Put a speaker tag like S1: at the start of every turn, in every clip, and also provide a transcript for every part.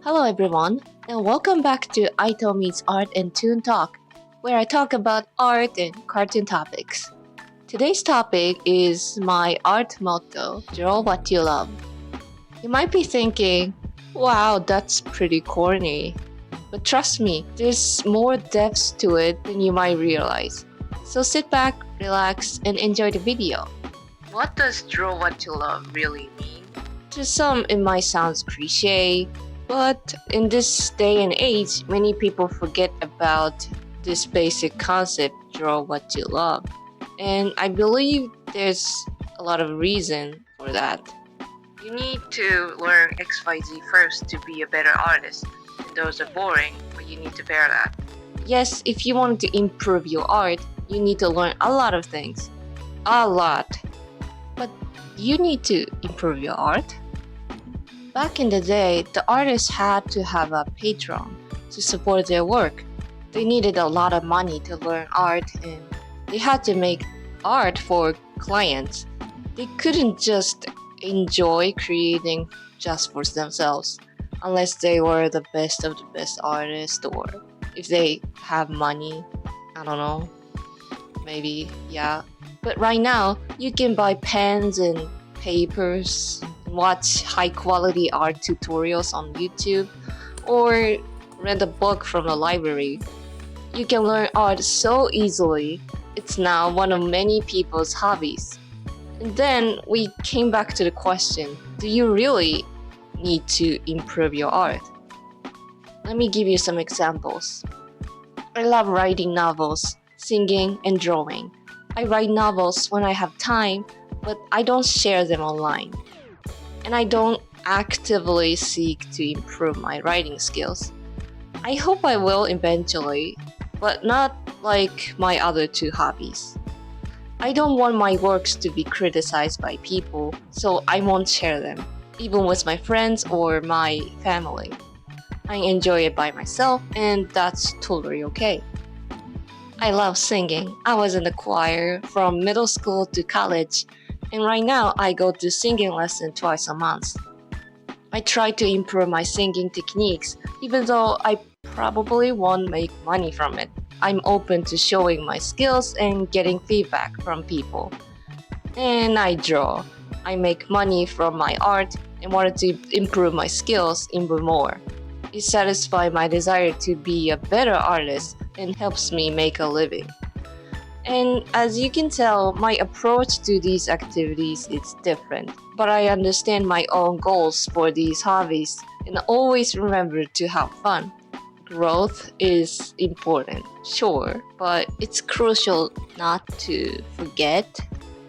S1: Hello everyone, and welcome back to AiTommy's Art and Toon Talk, where I talk about art and cartoon topics. Today's topic is my art motto, draw what you love. You might be thinking, wow, that's pretty corny. But trust me, there's more depth to it than you might realize. So sit back, relax, and enjoy the video. What does draw what you love really mean? To some, it might sound cliche, but in this day and age, many people forget about this basic concept, draw what you love. And I believe there's a lot of reason for that. You need to learn XYZ first to be a better artist. And those are boring, but you need to bear that. Yes, if you want to improve your art, you need to learn a lot of things. A lot. But you need to improve your art. Back in the day, the artists had to have a patron to support their work. They needed a lot of money to learn art and they had to make art for clients. They couldn't just enjoy creating just for themselves unless they were the best of the best artists or if they have money. I don't know. Maybe, yeah. But right now, you can buy pens and papers, watch high quality art tutorials on YouTube, or read a book from the library. You can learn art so easily. It's now one of many people's hobbies. And then we came back to the question, do you really need to improve your art? Let me give you some examples. I love writing novels, singing, and drawing. I write novels when I have time, but I don't share them online. And I don't actively seek to improve my writing skills. I hope I will eventually, but not like my other two hobbies. I don't want my works to be criticized by people, so I won't share them, even with my friends or my family. I enjoy it by myself, and that's totally okay. I love singing. I was in the choir from middle school to college, and right now I go to singing lesson twice a month. I try to improve my singing techniques, even though I probably won't make money from it. I'm open to showing my skills and getting feedback from people. And I draw. I make money from my art and wanted to improve my skills even more. It satisfies my desire to be a better artist and helps me make a living. And as you can tell, my approach to these activities is different. But I understand my own goals for these hobbies and always remember to have fun. Growth is important, sure, but it's crucial not to forget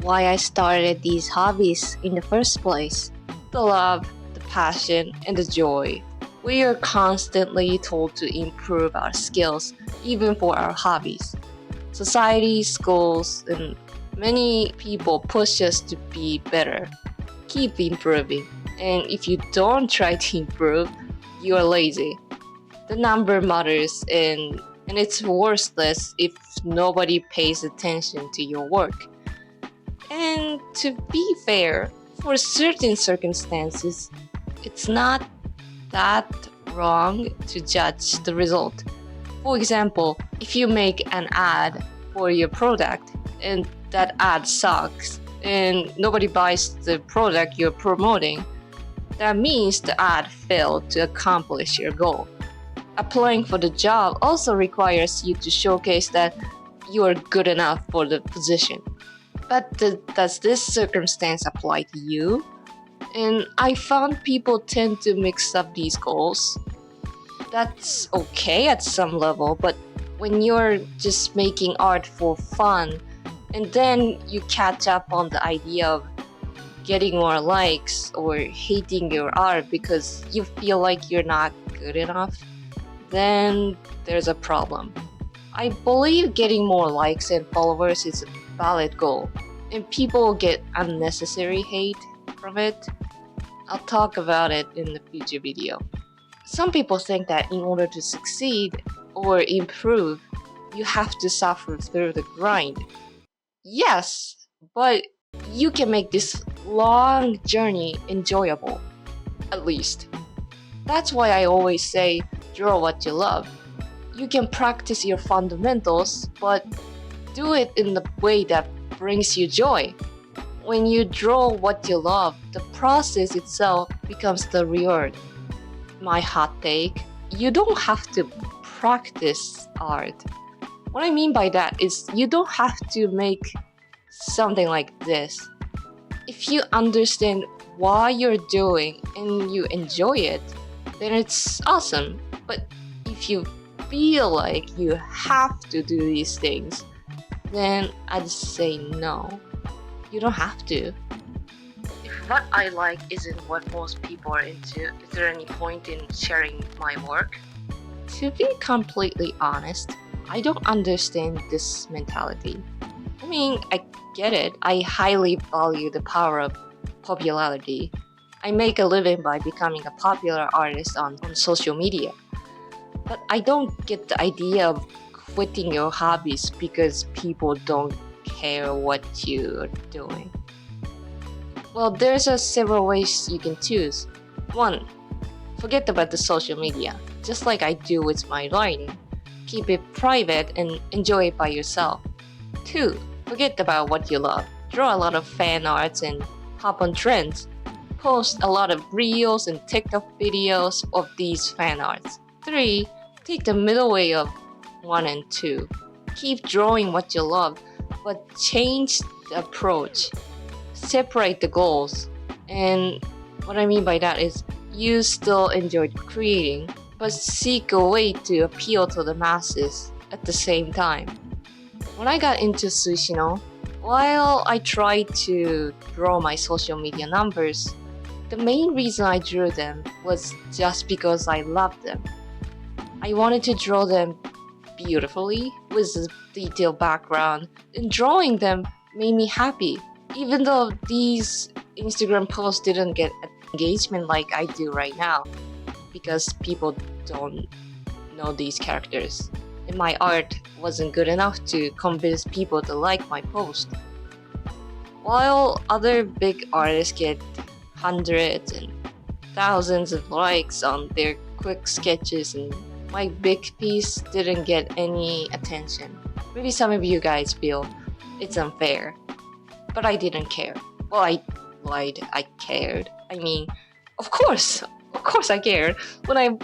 S1: why I started these hobbies in the first place. The love, the passion, and the joy. We are constantly told to improve our skills, even for our hobbies. Society, schools, and many people push us to be better. Keep improving. And if you don't try to improve, you are lazy. The number matters and it's worthless if nobody pays attention to your work. And to be fair, for certain circumstances, it's not that wrong to judge the result. For example, if you make an ad for your product and that ad sucks and nobody buys the product you're promoting, that means the ad failed to accomplish your goal. Applying for the job also requires you to showcase that you are good enough for the position. But does this circumstance apply to you? And I found people tend to mix up these goals. That's okay at some level, but when you're just making art for fun and then you catch up on the idea of getting more likes or hating your art because you feel like you're not good enough, then there's a problem. I believe getting more likes and followers is a valid goal, and people get unnecessary hate from it. I'll talk about it in the future video. Some people think that in order to succeed or improve, you have to suffer through the grind. Yes, but you can make this long journey enjoyable, at least. That's why I always say, draw what you love. You can practice your fundamentals, but do it in the way that brings you joy. When you draw what you love, the process itself becomes the reward. My hot take, you don't have to practice art. What I mean by that is you don't have to make something like this. If you understand why you're doing and you enjoy it, then it's awesome. But if you feel like you have to do these things, then I'd say no. You don't have to. If what I like isn't what most people are into, is there any point in sharing my work? To be completely honest, I don't understand this mentality. I mean, I get it. I highly value the power of popularity. I make a living by becoming a popular artist on social media. But I don't get the idea of quitting your hobbies because people don't care what you're doing. Well, there's several ways you can choose. 1. Forget about the social media, just like I do with my writing. Keep it private and enjoy it by yourself. 2. Forget about what you love. Draw a lot of fan arts and hop on trends. Post a lot of reels and TikTok videos of these fan arts. 3. Take the middle way of 1 and 2. Keep drawing what you love, but change the approach. Separate the goals. And what I mean by that is you still enjoy creating, but seek a way to appeal to the masses at the same time. When I got into Sushino, while I tried to draw my social media numbers, the main reason I drew them was just because I loved them. I wanted to draw them beautifully with a detailed background, and drawing them made me happy. Even though these Instagram posts didn't get engagement like I do right now, because people don't know these characters, and my art wasn't good enough to convince people to like my post. While other big artists get hundreds and thousands of likes on their quick sketches, and my big piece didn't get any attention. Maybe some of you guys feel it's unfair, but I didn't care. Well, I lied. I cared. I mean, of course I cared. When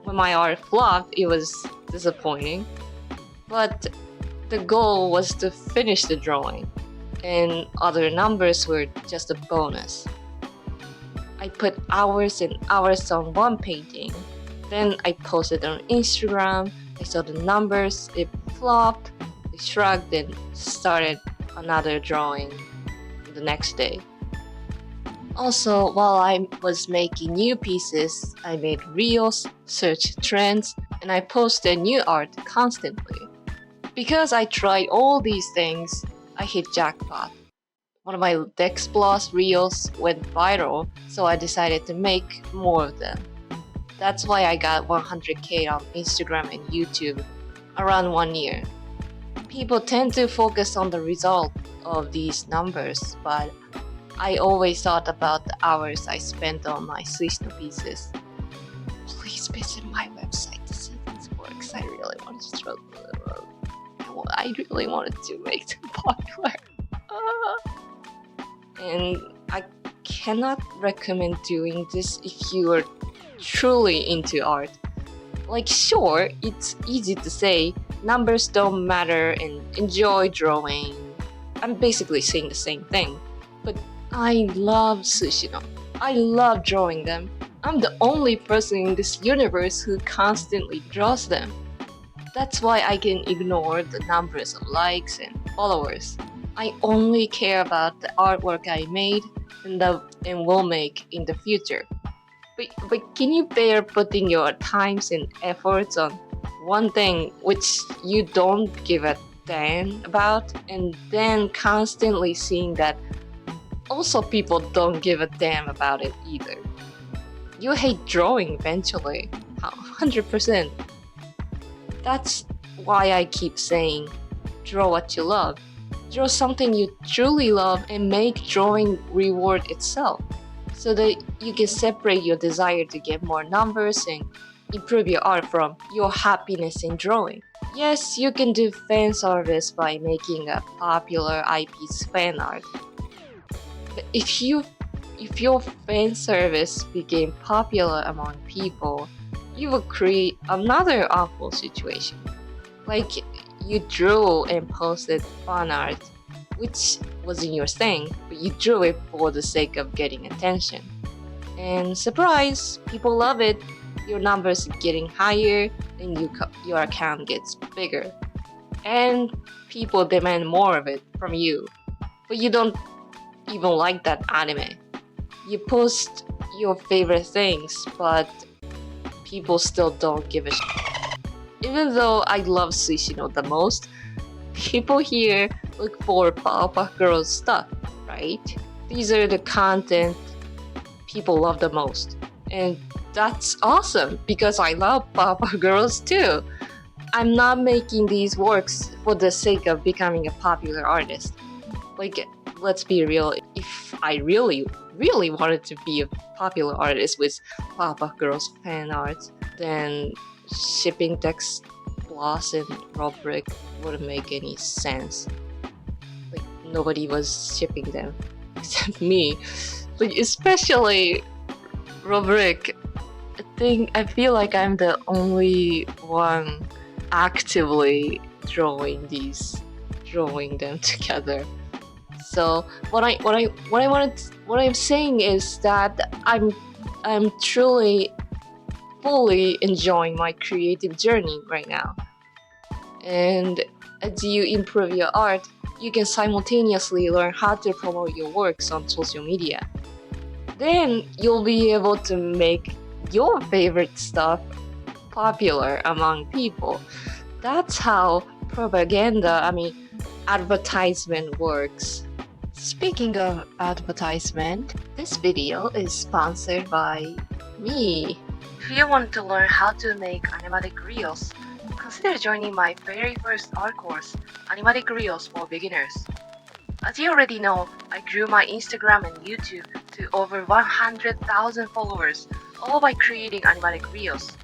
S1: my art flopped, it was disappointing. But the goal was to finish the drawing, and other numbers were just a bonus. I put hours and hours on one painting. Then I posted on Instagram. I saw the numbers. It flopped. I shrugged and started another drawing the next day. Also, while I was making new pieces, I made reels, searched trends, and I posted new art constantly. Because I tried all these things, I hit jackpot. One of my Dexplos reels went viral, so I decided to make more of them. That's why I got 100k on Instagram and YouTube around 1 year. People tend to focus on the result of these numbers, but I always thought about the hours I spent on my Sushino pieces. Please visit my website to see this works. I really wanted to I really wanted to make them popular. And I cannot recommend doing this if you are truly into art. Like, sure, it's easy to say numbers don't matter and enjoy drawing. I'm basically saying the same thing. But I love Sushino. I love drawing them. I'm the only person in this universe who constantly draws them. That's why I can ignore the numbers of likes and followers. I only care about the artwork I made and will make in the future. But can you bear putting your times and efforts on one thing which you don't give a damn about, and then constantly seeing that also people don't give a damn about it either? You hate drawing eventually, 100%. That's why I keep saying, draw what you love. Draw something you truly love and make drawing reward itself. so that you can separate your desire to get more numbers and improve your art from your happiness in drawing. Yes, you can do fan service by making a popular IP's fan art. But if your fan service became popular among people, you will create another awful situation. Like you drew and posted fan art, which wasn't your thing, but you drew it for the sake of getting attention. And surprise, people love it. Your numbers are getting higher, and your account gets bigger. And people demand more of it from you. But you don't even like that anime. You post your favorite things, but people still don't give a shit. Even though I love Sushino the most, people here look for Papa Girl stuff, right? These are the content people love the most. And that's awesome because I love Papa Girls too. I'm not making these works for the sake of becoming a popular artist. Like, let's be real, if I really wanted to be a popular artist with Papa Girls fan art, then shipping text Bloss and Rubric wouldn't make any sense. Like, nobody was shipping them except me. Like, especially Rubric. I feel like I'm the only one actively drawing them together. So what I'm saying is that I'm truly fully enjoying my creative journey right now. And as you improve your art, you can simultaneously learn how to promote your works on social media. Then you'll be able to make your favorite stuff popular among people. That's how advertisement works. Speaking of advertisement, this video is sponsored by me. If you want to learn how to make animatic reels, consider joining my very first art course, Animatic Reels for Beginners. As you already know, I grew my Instagram and YouTube to over 100,000 followers, all by creating animatic reels.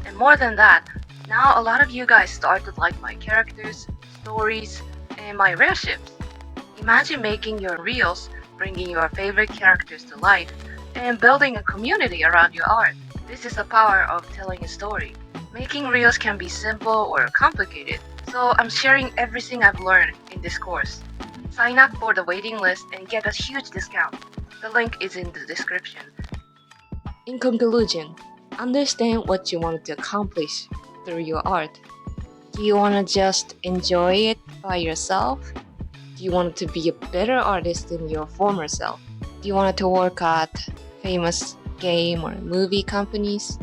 S1: And more than that, now a lot of you guys start to like my characters, stories, and my rare ships. Imagine making your reels, bringing your favorite characters to life, and building a community around your art. This is the power of telling a story. Making reels can be simple or complicated, so I'm sharing everything I've learned in this course. Sign up for the waiting list and get a huge discount. The link is in the description. In conclusion, understand what you want to accomplish through your art. Do you want to just enjoy it by yourself? Do you want to be a better artist than your former self? Do you want to work at famous game or movie companies?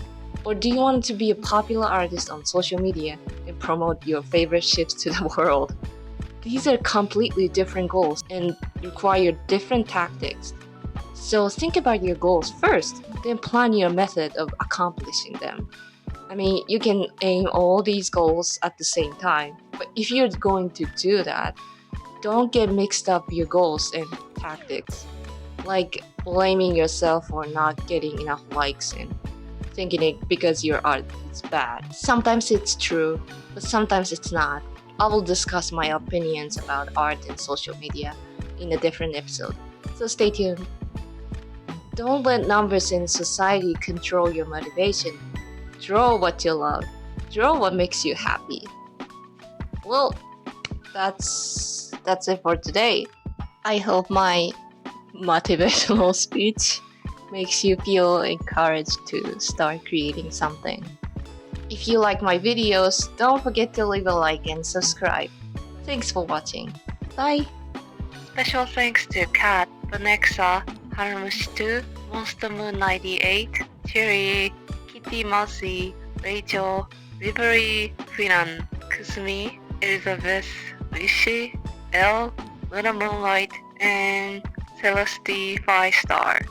S1: Or do you want to be a popular artist on social media and promote your favorite ships to the world? These are completely different goals and require different tactics. So think about your goals first, then plan your method of accomplishing them. You can aim all these goals at the same time, but if you're going to do that, don't get mixed up your goals and tactics. Like blaming yourself for not getting enough likes and thinking it because your art is bad. Sometimes it's true, but sometimes it's not. I will discuss my opinions about art and social media in a different episode, so stay tuned. Don't let numbers in society control your motivation. Draw what you love. Draw what makes you happy. Well, that's it for today. I hope my motivational speech makes you feel encouraged to start creating something. If you like my videos, don't forget to leave a like and subscribe. Thanks for watching. Bye! Special thanks to Kat, Vanexa, Haramushi2, Monster Moon 98, Cherry, Kitty Mousy, Rachel, Livery, Finan, Kusumi, Elizabeth, Rishi, Elle, Luna Moonlight, and Celeste 5 star.